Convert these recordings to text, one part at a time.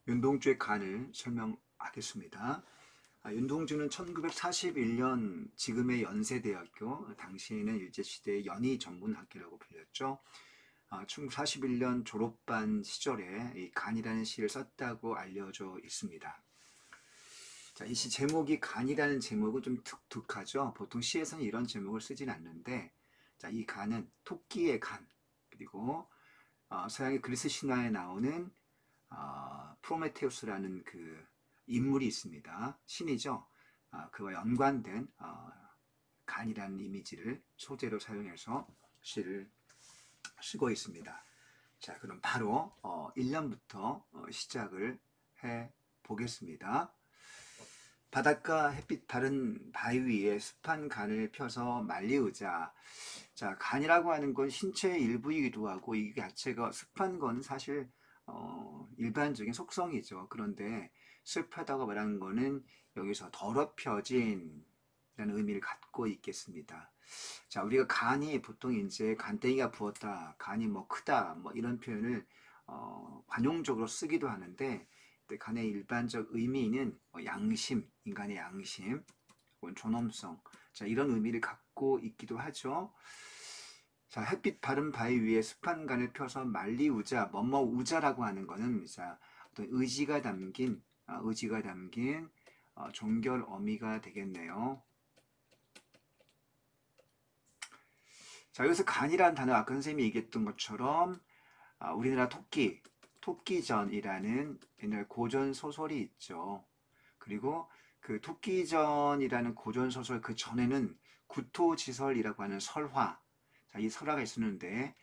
윤동주의 간을 설명하겠습니다. 윤동주는 1941년 지금의 연세대학교, 당시에는 일제시대의 연희전문학교라고 불렸죠. 1941년 졸업반 시절에 이 간이라는 시를 썼다고 알려져 있습니다. 자, 이 시 제목이 간이라는 제목은 좀 독특하죠. 보통 시에서는 이런 제목을 쓰진 않는데, 자, 이 간은 토끼의 간, 그리고 서양의 그리스 신화에 나오는 프로메테우스라는 그 인물이 있습니다. 신이죠. 그와 연관된 간이라는 이미지를 소재로 사용해서 시를 쓰고 있습니다. 자, 그럼 바로 1년부터 시작을 해 보겠습니다. 바닷가 햇빛 바른 바위 위에 습한 간을 펴서 말리우자. 자, 간이라고 하는 건 신체의 일부이기도 하고 이 자체가 습한 건 사실 일반적인 속성이죠. 그런데 습하다고 말하는 거는 여기서 더럽혀진 라는 의미를 갖고 있겠습니다. 자, 우리가 간이 보통 이제 간땡이가 부었다, 간이 뭐 크다, 뭐 이런 표현을 관용적으로 쓰기도 하는데 간의 일반적 의미는 양심, 인간의 양심, 혹은 존엄성, 자, 이런 의미를 갖고 있기도 하죠. 자, 햇빛 바른 바위 위에 습한 간을 펴서 말리우자, 우자라고 하는 거는 자, 어떤 의지가 담긴 종결 어미가 되겠네요. 자, 여기서 간이라는 단어 아까 선생님이 얘기했던 것처럼 우리나라 토끼전이라는 옛날 고전 소설이 있죠. 그리고 그 토끼전이라는 고전 소설 그 전에는 구토지설이라고 하는 설화, 자, 이 설화가 있었는데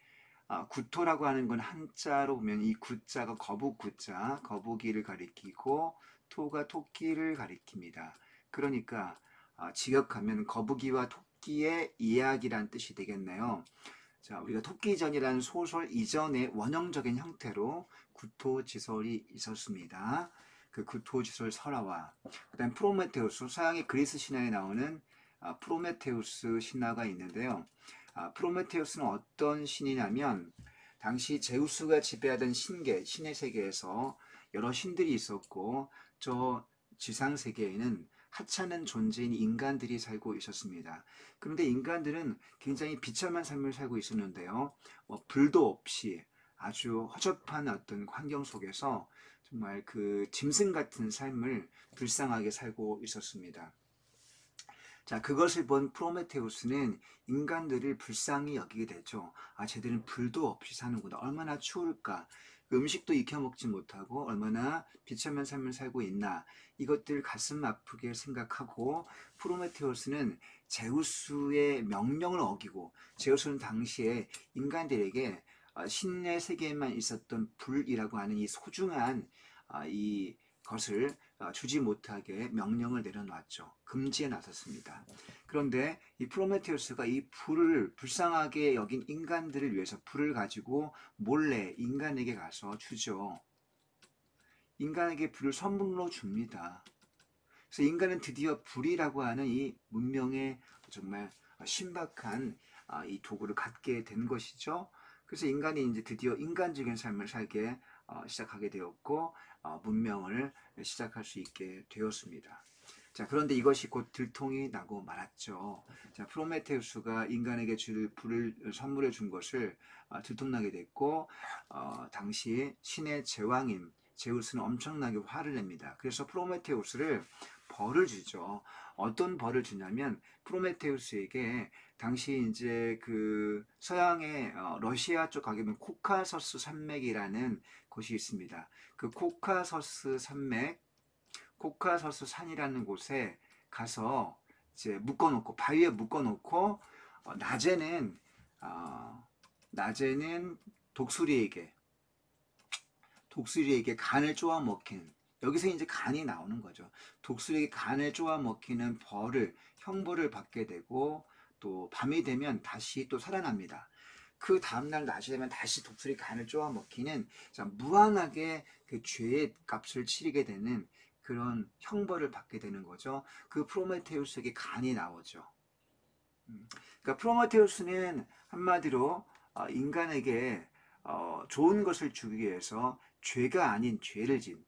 구토라고 하는 건 한자로 보면 이 구자가 거북 구자, 거북이를 가리키고 토가 토끼를 가리킵니다. 그러니까 직역하면 거북이와 토끼의 이야기란 뜻이 되겠네요. 자, 우리가 토끼전이라는 소설 이전의 원형적인 형태로 구토지설이 있었습니다. 그 구토지설 설화와 그다음 프로메테우스, 서양의 그리스 신화에 나오는 프로메테우스 신화가 있는데요. 프로메테우스는 어떤 신이냐면 당시 제우스가 지배하던 신의 세계에서 여러 신들이 있었고 저 지상 세계에는 하찮은 존재인 인간들이 살고 있었습니다. 그런데 인간들은 굉장히 비참한 삶을 살고 있었는데요. 불도 없이 아주 허접한 어떤 환경 속에서 정말 그 짐승 같은 삶을 불쌍하게 살고 있었습니다. 자, 그것을 본 프로메테우스는 인간들을 불쌍히 여기게 되죠. 쟤들은 불도 없이 사는구나. 얼마나 추울까. 음식도 익혀 먹지 못하고 얼마나 비참한 삶을 살고 있나. 이것들 가슴 아프게 생각하고 프로메테우스는 제우스의 명령을 어기고 제우스는 당시에 인간들에게 신의 세계에만 있었던 불이라고 하는 이 소중한 이 것을 주지 못하게 명령을 내려놨죠. 금지에 나섰습니다. 그런데 이 프로메테우스가 이 불을 불쌍하게 여긴 인간들을 위해서 불을 가지고 몰래 인간에게 가서 주죠. 인간에게 불을 선물로 줍니다. 그래서 인간은 드디어 불이라고 하는 이 문명의 정말 신박한 이 도구를 갖게 된 것이죠. 그래서 인간이 이제 드디어 인간적인 삶을 살게 시작하게 되었고 문명을 시작할 수 있게 되었습니다. 자, 그런데 이것이 곧 들통이 나고 말았죠. 자, 프로메테우스가 인간에게 줄 불을 선물해 준 것을 들통나게 됐고 당시 신의 제왕인 제우스는 엄청나게 화를 냅니다. 그래서 프로메테우스를 벌을 주죠. 어떤 벌을 주냐면 프로메테우스에게 당시 이제 그 서양의 러시아 쪽 가게 되면 코카서스 산맥이라는 곳이 있습니다. 그 코카서스 산이라는 곳에 가서 이제 묶어놓고 바위에 묶어놓고 낮에는 어, 낮에는 독수리에게 간을 쪼아 먹히는, 여기서 이제 간이 나오는 거죠. 독수리에게 간을 쪼아 먹히는 형벌을 받게 되고 또 밤이 되면 다시 또 살아납니다. 그 다음날 낮이 되면 다시 독수리 간을 쪼아 먹히는, 자, 무한하게 그 죄의 값을 치르게 되는 그런 형벌을 받게 되는 거죠. 그 프로메테우스에게 간이 나오죠. 그러니까 프로메테우스는 한마디로 인간에게 좋은 것을 주기 위해서 죄가 아닌 죄를 진,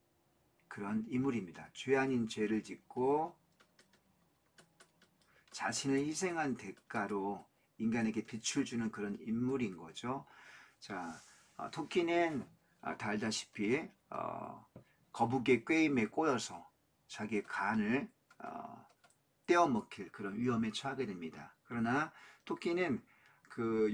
그런 인물입니다. 죄 아닌 죄를 짓고 자신을 희생한 대가로 인간에게 빛을 주는 그런 인물인 거죠. 자, 토끼는 다 알다시피 거북이의 꾀임에 꼬여서 자기의 간을 떼어먹힐 그런 위험에 처하게 됩니다. 그러나 토끼는 그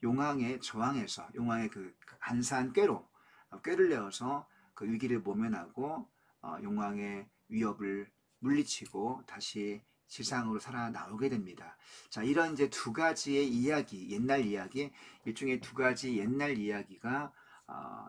용왕에 저항해서 용왕의 그 안사한 꾀를 내어서 그 위기를 모면하고 용왕의 위협을 물리치고 다시 지상으로 살아나오게 됩니다. 자, 이런 이제 두 가지의 이야기, 옛날 이야기, 일종의 두 가지 옛날 이야기가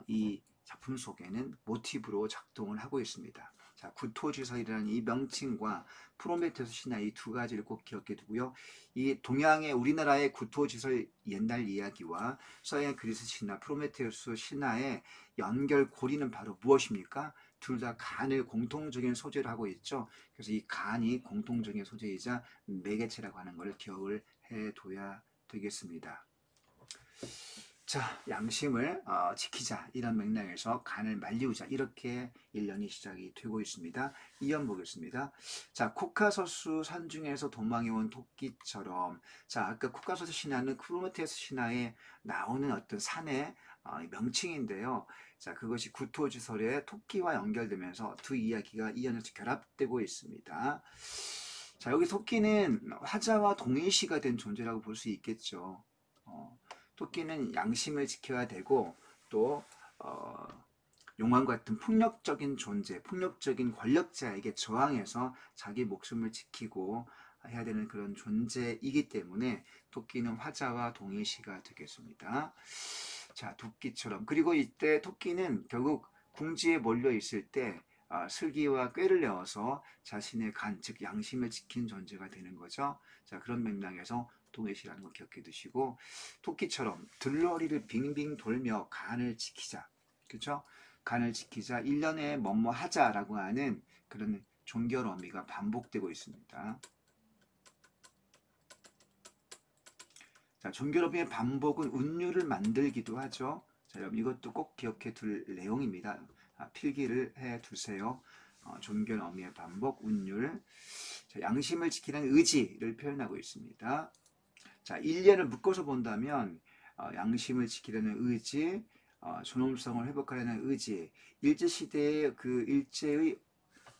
이 작품 속에는 모티브로 작동을 하고 있습니다. 자, 구토지설이라는 이 명칭과 프로메테우스 신화 이 두 가지를 꼭 기억해 두고요. 이 동양의 우리나라의 구토지설 옛날 이야기와 서양 그리스 신화, 프로메테우스 신화의 연결고리는 바로 무엇입니까? 둘 다 간을 공통적인 소재로 하고 있죠. 그래서 이 간이 공통적인 소재이자 매개체라고 하는 것을 기억을 해둬야 되겠습니다. 자, 양심을 지키자 이런 맥락에서 간을 말리우자 이렇게 1년이 시작이 되고 있습니다. 이연 보겠습니다. 자, 코카소스 산중에서 도망해온 토끼처럼, 자, 아까 코카소스 신화는 프로메테우스 신화에 나오는 어떤 산의 명칭인데요. 자, 그것이 구토지설의 토끼와 연결되면서 두 이야기가 이연에서 결합되고 있습니다. 자, 여기 토끼는 화자와 동일시가 된 존재라고 볼 수 있겠죠. 토끼는 양심을 지켜야 되고 또 용왕 같은 폭력적인 존재, 폭력적인 권력자에게 저항해서 자기 목숨을 지키고 해야 되는 그런 존재이기 때문에 토끼는 화자와 동일시가 되겠습니다. 자, 토끼처럼. 그리고 이때 토끼는 결국 궁지에 몰려 있을 때 슬기와 꾀를 내어서 자신의 간, 즉 양심을 지킨 존재가 되는 거죠. 자, 그런 맥락에서 동일시라는 거 기억해 두시고, 토끼처럼 들러리를 빙빙 돌며 간을 지키자. 그렇죠? 간을 지키자, 1년에 뭐뭐 하자라고 하는 그런 종결 어미가 반복되고 있습니다. 자, 종결 어미의 반복은 운율을 만들기도 하죠. 자, 여러분 이것도 꼭 기억해 둘 내용입니다. 필기를 해 두세요. 종결 어미의 반복, 운율. 자, 양심을 지키는 의지를 표현하고 있습니다. 자, 일례를 묶어서 본다면 양심을 지키려는 의지, 존엄성을 회복하려는 의지, 일제시대의 그 일제의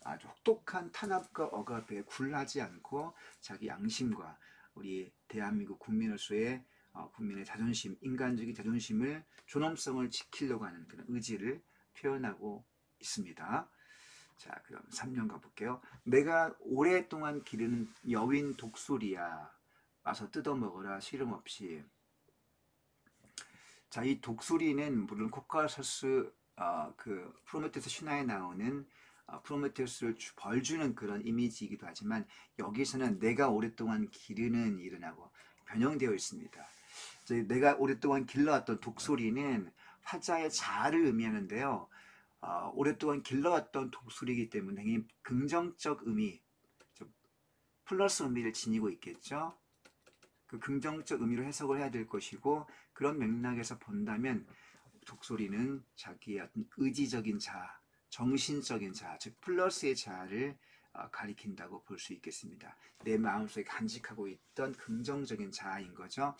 아주 혹독한 탄압과 억압에 굴하지 않고 자기 양심과 우리 대한민국 국민으로서의 국민의 자존심, 인간적인 자존심을, 존엄성을 지키려고 하는 그런 의지를 표현하고 있습니다. 자, 그럼 3년 가볼게요. 내가 오랫동안 기르는 여윈 독수리야. 와서 뜯어먹어라 시름 없이. 자, 이 독수리는 물론 코카소스 그 프로메테우스 신화에 나오는 프로메테우스를 벌주는 그런 이미지이기도 하지만 여기서는 내가 오랫동안 기르는 일은하고 변형되어 있습니다. 내가 오랫동안 길러왔던 독수리는 화자의 자아를 의미하는데요. 오랫동안 길러왔던 독수리이기 때문에 굉장히 긍정적 의미, 플러스 의미를 지니고 있겠죠. 그 긍정적 의미로 해석을 해야 될 것이고, 그런 맥락에서 본다면 독수리는 자기의 어떤 의지적인 자아, 정신적인 자아, 즉 플러스의 자아를 가리킨다고 볼 수 있겠습니다. 내 마음속에 간직하고 있던 긍정적인 자아인 거죠.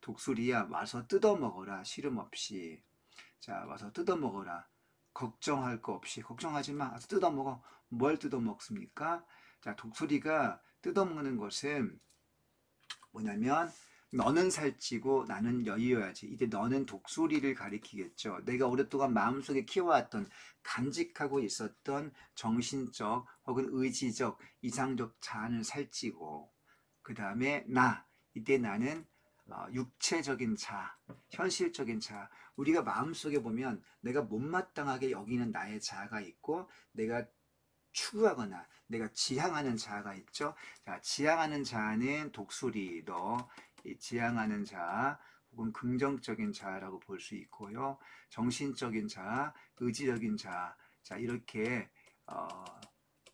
독수리야 와서 뜯어먹어라 시름 없이. 자, 와서 뜯어먹어라. 걱정할 거 없이. 걱정하지 마. 와서 뜯어먹어. 뭘 뜯어먹습니까? 자, 독수리가 뜯어먹는 것은 뭐냐면 너는 살찌고 나는 여의어야지. 이때 너는 독수리를 가리키겠죠. 내가 오랫동안 마음속에 키워왔던 간직하고 있었던 정신적 혹은 의지적 이상적 자아는 살찌고, 그 다음에 이때 나는 육체적인 자아, 현실적인 자아. 우리가 마음속에 보면 내가 못마땅하게 여기는 나의 자아가 있고 내가 추구하거나 내가 지향하는 자아가 있죠. 자, 지향하는 자아는 독수리, 지향하는 자아 혹은 긍정적인 자아라고 볼 수 있고요. 정신적인 자아, 의지적인 자아. 자, 이렇게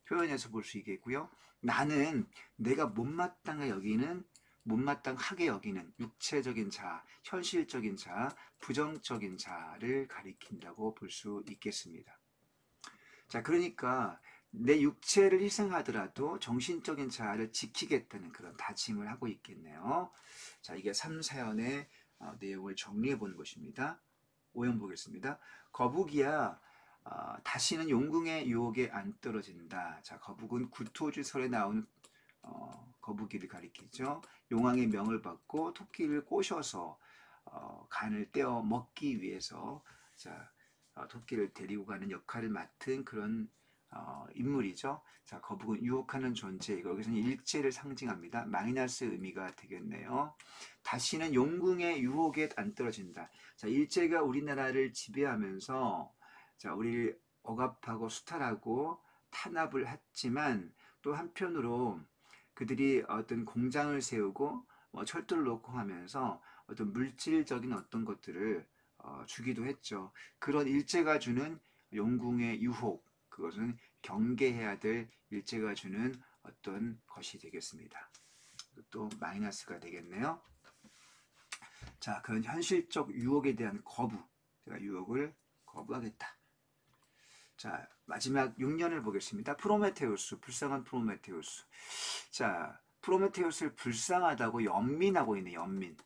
표현해서 볼 수 있겠고요. 나는 내가 못마땅하게 여기는 육체적인 자아, 현실적인 자아, 부정적인 자아를 가리킨다고 볼 수 있겠습니다. 자, 그러니까 내 육체를 희생하더라도 정신적인 자아를 지키겠다는 그런 다짐을 하고 있겠네요. 자, 이게 3사연의 내용을 정리해 보는 것입니다. 5형 보겠습니다. 거북이야, 다시는 용궁의 유혹에 안 떨어진다. 자, 거북은 구토지설에 나오는 거북이를 가리키죠. 용왕의 명을 받고 토끼를 꼬셔서 간을 떼어 먹기 위해서 자, 토끼를 데리고 가는 역할을 맡은 그런 인물이죠. 자, 거북은 유혹하는 존재이고 여기서는 일제를 상징합니다. 마이너스 의미가 되겠네요. 다시는 용궁의 유혹에 안 떨어진다. 자, 일제가 우리나라를 지배하면서 자, 우리를 억압하고 수탈하고 탄압을 했지만 또 한편으로 그들이 어떤 공장을 세우고 철도를 놓고 하면서 어떤 물질적인 어떤 것들을 주기도 했죠. 그런 일제가 주는 용궁의 유혹, 그것은 경계해야 될 일제가 주는 어떤 것이 되겠습니다. 또 마이너스가 되겠네요. 자, 그런 현실적 유혹에 대한 거부, 제가 유혹을 거부하겠다. 자, 마지막 6년을 보겠습니다. 프로메테우스, 불쌍한 프로메테우스. 자, 프로메테우스를 불쌍하다고 연민하고 있네, 연민.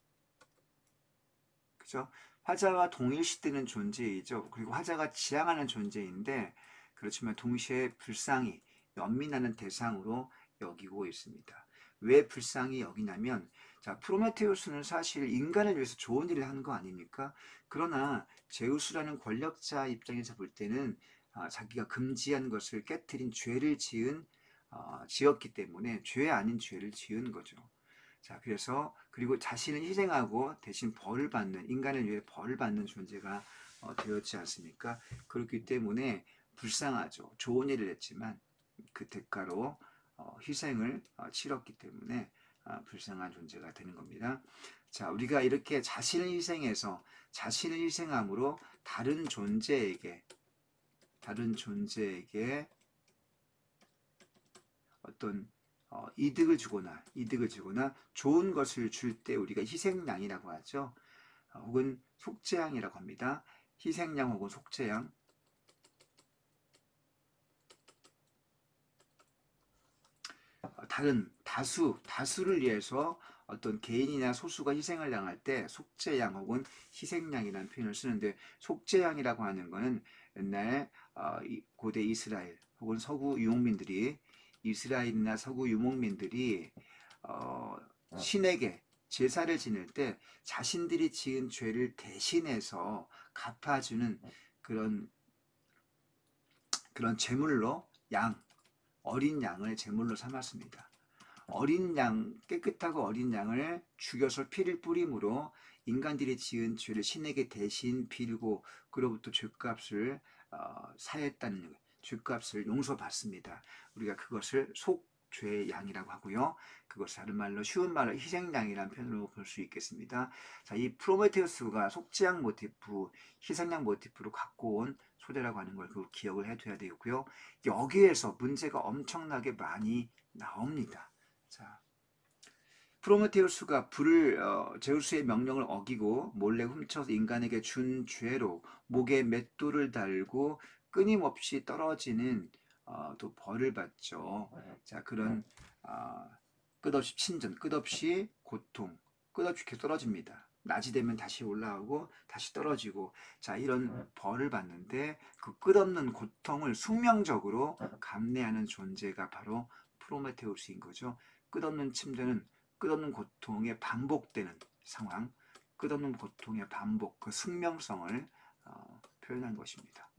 그죠? 화자와 동일시되는 존재이죠. 그리고 화자가 지향하는 존재인데, 그렇지만 동시에 불쌍히, 연민하는 대상으로 여기고 있습니다. 왜 불쌍히 여기냐면, 자, 프로메테우스는 사실 인간을 위해서 좋은 일을 하는 거 아닙니까? 그러나 제우스라는 권력자 입장에서 볼 때는 자기가 금지한 것을 깨뜨린 죄를 지었기 때문에 죄 아닌 죄를 지은 거죠. 자, 그래서 그리고 자신을 희생하고 대신 벌을 받는, 인간을 위해 벌을 받는 존재가 되었지 않습니까? 그렇기 때문에 불쌍하죠. 좋은 일을 했지만 그 대가로 희생을 치렀기 때문에 불쌍한 존재가 되는 겁니다. 자, 우리가 이렇게 자신을 희생해서 자신을 희생함으로 다른 존재에게 어떤 이득을 주거나 좋은 것을 줄 때 우리가 희생양이라고 하죠. 혹은 속죄양이라고 합니다. 희생양 혹은 속죄양. 다른 다수를 위해서 어떤 개인이나 소수가 희생을 당할 때 속죄양 혹은 희생양이라는 표현을 쓰는데, 속죄양이라고 하는 것은 옛날 고대 이스라엘 혹은 서구 유목민들이 이스라엘이나 서구 유목민들이 신에게 제사를 지낼 때 자신들이 지은 죄를 대신해서 갚아주는 그런 제물로 어린 양을 제물로 삼았습니다. 깨끗하고 어린 양을 죽여서 피를 뿌림으로 인간들이 지은 죄를 신에게 대신 빌고 그로부터 죄값을 사했다는, 죄값을 용서받습니다. 우리가 그것을 속죄 양이라고 하고요. 그것을 다른 말로, 쉬운 말로 희생양이라는 표현으로 볼 수 있겠습니다. 자, 이 프로메테우스가 속죄양 모티프, 희생양 모티프로 갖고 온 소재라고 하는 걸 기억을 해둬야 되고요. 여기에서 문제가 엄청나게 많이 나옵니다. 자, 프로메테우스가 제우스의 명령을 어기고 몰래 훔쳐서 인간에게 준 죄로 목에 맷돌을 달고 끊임없이 떨어지는 또 벌을 받죠. 자, 그런 끝없이 친전, 끝없이 고통, 끝없이 계속 떨어집니다. 낮이 되면 다시 올라오고 다시 떨어지고, 자, 이런 벌을 받는데 그 끝없는 고통을 숙명적으로 감내하는 존재가 바로 프로메테우스인 거죠. 끝없는 침전은 끝없는 고통의 반복되는 상황, 끝없는 고통의 반복, 그 숙명성을 표현한 것입니다.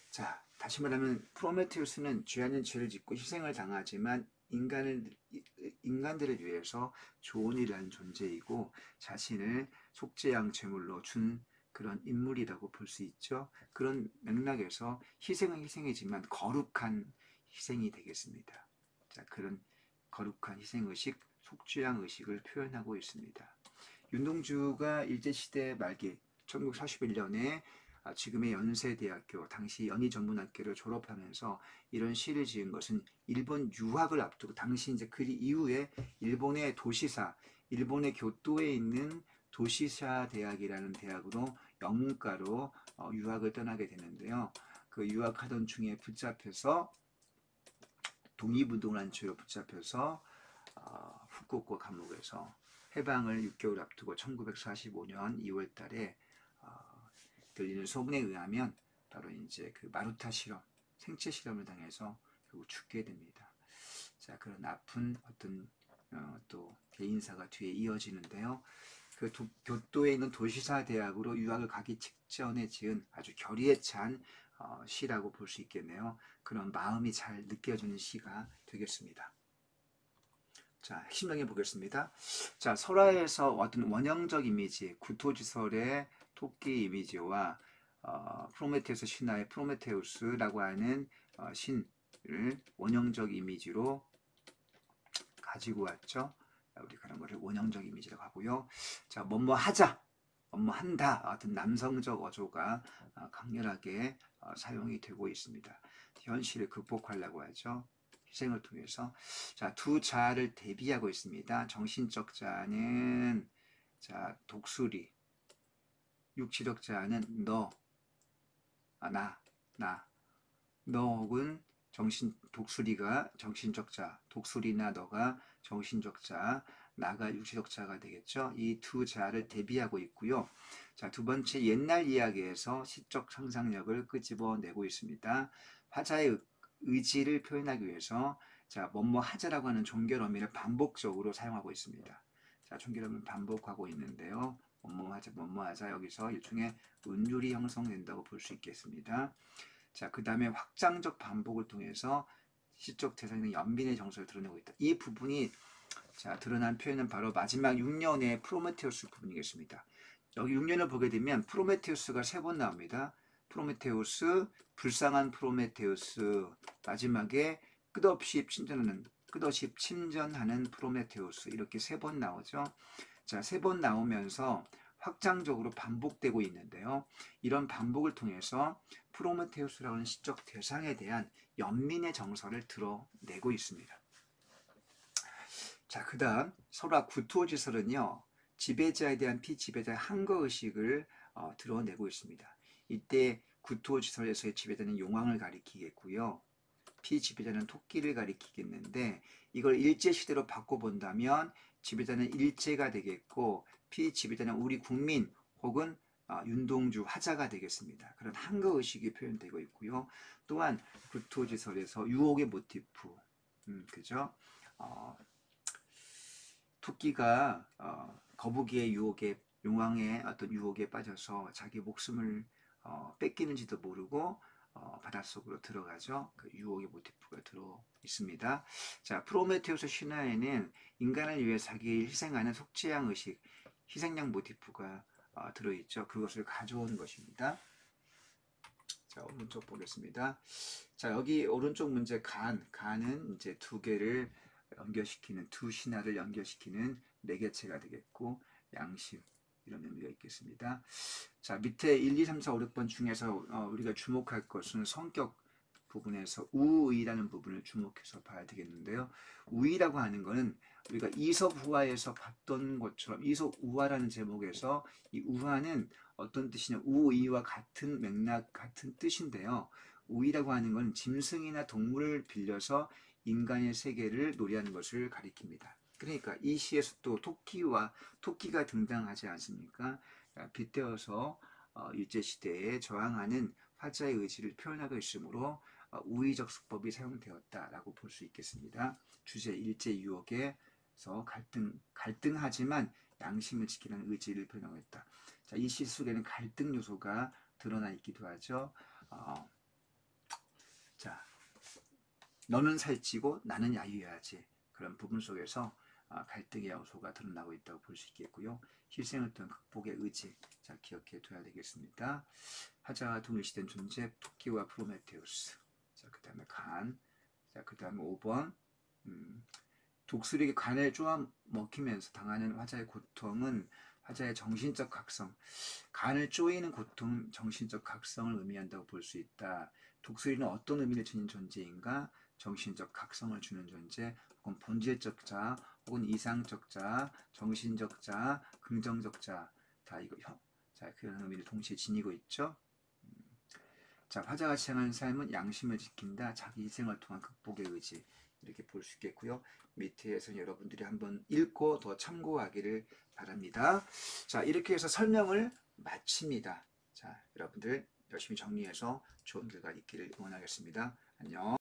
자, 다시 말하면 프로메테우스는 죄 아닌 죄를 짓고 희생을 당하지만 인간들을 위해서 좋은 일을 하는 존재이고 자신을 속죄양 제물로 준 그런 인물이라고 볼 수 있죠. 그런 맥락에서 희생은 희생이지만 거룩한 희생이 되겠습니다. 자, 그런 거룩한 희생의식, 속죄양 의식을 표현하고 있습니다. 윤동주가 일제시대 말기 1941년에 지금의 연세대학교, 당시 연희전문학교를 졸업하면서 이런 시를 지은 것은 일본 유학을 앞두고, 당시 이제 그 이후에 일본의 도시사, 일본의 교토에 있는 도시사 대학이라는 대학으로 영문과로 유학을 떠나게 되는데요. 그 유학하던 중에 붙잡혀서 독립운동을 한 죄로 붙잡혀서 후쿠오카 감옥에서 해방을 6개월 앞두고 1945년 2월 달에 들리는 소문에 의하면 바로 이제 그 마루타 실험, 생체 실험을 당해서 결국 죽게 됩니다. 자, 그런 아픈 어떤 또 개인사가 뒤에 이어지는데요. 그 교토에 있는 도시사 대학으로 유학을 가기 직전에 지은 아주 결의에 찬 시라고 볼 수 있겠네요. 그런 마음이 잘 느껴지는 시가 되겠습니다. 자, 핵심적인 보겠습니다. 자, 설화에서 어떤 원형적 이미지, 구토지설의 토끼 이미지와 프로메테우스 신화의 프로메테우스라고 하는 신을 원형적 이미지로 가지고 왔죠. 우리 그런 거를 원형적 이미지라고 하고요. 자, 뭐뭐 하자, 뭐뭐 한다 어떤 남성적 어조가 강렬하게 사용이 되고 있습니다. 현실을 극복하려고 하죠. 희생을 통해서. 자, 두 자아를 대비하고 있습니다. 정신적 자아는 자, 독수리, 육체적 자아는 너, 너 혹은 독수리가 정신적 자, 독수리나 너가 정신적 자, 나가 육체적 자가 되겠죠. 이 두 자를 대비하고 있고요. 자, 두 번째 옛날 이야기에서 시적 상상력을 끄집어내고 있습니다. 화자의 의지를 표현하기 위해서 자, 뭐뭐 하자라고 하는 종결 어미를 반복적으로 사용하고 있습니다. 자, 종결 어미를 반복하고 있는데요. 뭐뭐 하자 여기서 일종의 운율이 형성된다고 볼 수 있겠습니다. 자, 그 다음에 확장적 반복을 통해서 시적 대상의 연민의 정서를 드러내고 있다. 이 부분이 자, 드러난 표현은 바로 마지막 6년의 프로메테우스 부분이겠습니다. 여기 6년을 보게 되면 프로메테우스가 3번 나옵니다. 프로메테우스, 불쌍한 프로메테우스, 마지막에 끝없이 침전하는 프로메테우스 이렇게 3번 나오죠. 자, 3번 나오면서 확장적으로 반복되고 있는데요. 이런 반복을 통해서 프로메테우스라는 시적 대상에 대한 연민의 정서를 드러내고 있습니다. 자, 그 다음 설화 구토지설은요. 지배자에 대한 피지배자의 항거의식을 드러내고 있습니다. 이때 구토지설에서의 지배자는 용왕을 가리키겠고요. 피지배자는 토끼를 가리키겠는데 이걸 일제시대로 바꿔본다면 지배자는 일제가 되겠고 피지배자는 우리 국민 혹은 윤동주 화자가 되겠습니다. 그런 항거의식이 표현되고 있고요. 또한 구토지설에서 유혹의 모티프, 그죠? 토끼가 거북이의 유혹에 용왕의 어떤 유혹에 빠져서 자기 목숨을 뺏기는지도 모르고 바닷속으로 들어가죠. 그 유혹의 모티프가 들어 있습니다. 자, 프로메테우스 신화에는 인간을 위해 자기를 희생하는 속죄양 의식, 희생양 모티프가 들어있죠. 그것을 가져온 것입니다. 자, 오른쪽 보겠습니다. 자, 여기 오른쪽 문제 간은 이제 두 개를 연결시키는 두 신화를 연결시키는 매개체가 되겠고 양심 이런 의미가 있겠습니다. 자, 밑에 1, 2, 3, 4, 5, 6번 중에서 우리가 주목할 것은 성격 부분에서 우의라는 부분을 주목해서 봐야 되겠는데요. 우의라고 하는 것은 우리가 이솝우화에서 봤던 것처럼 이솝우화라는 제목에서 이 우화는 어떤 뜻이냐 우의와 같은 맥락 같은 뜻인데요. 우의라고 하는 건 짐승이나 동물을 빌려서 인간의 세계를 놀이하는 것을 가리킵니다. 그러니까 이 시에서 또 토끼가 등장하지 않습니까? 빗대어서 일제시대에 저항하는 화자의 의지를 표현하고 있으므로 우의적 수법이 사용되었다라고 볼 수 있겠습니다. 주제 일제 유혹에서 갈등하지만 양심을 지키는 의지를 표현하고 있다. 자, 이 시 속에는 갈등 요소가 드러나 있기도 하죠. 자, 너는 살찌고 나는 야유해야지. 그런 부분 속에서 갈등의 요소가 드러나고 있다고 볼 수 있겠고요. 희생을 통한 극복의 의지, 자, 기억해 둬야 되겠습니다. 화자와 동일시된 존재, 토끼와 프로메테우스. 자, 그 다음에 자, 그 다음에 5번. 독수리에게 간을 쪼아 먹히면서 당하는 화자의 고통은 화자의 정신적 각성, 간을 쪼이는 고통, 정신적 각성을 의미한다고 볼 수 있다. 독수리는 어떤 의미를 지닌 존재인가? 정신적 각성을 주는 존재, 혹은 본질적 자, 혹은 이상적 자, 정신적 자, 긍정적 자, 다 이거 자, 그런 의미를 동시에 지니고 있죠. 자, 화자같이 행하는 삶은 양심을 지킨다. 자기 희생을 통한 극복의 의지. 이렇게 볼 수 있겠고요. 밑에서 여러분들이 한번 읽고 더 참고하기를 바랍니다. 자, 이렇게 해서 설명을 마칩니다. 자, 여러분들 열심히 정리해서 좋은 결과 있기를 응원하겠습니다. 안녕.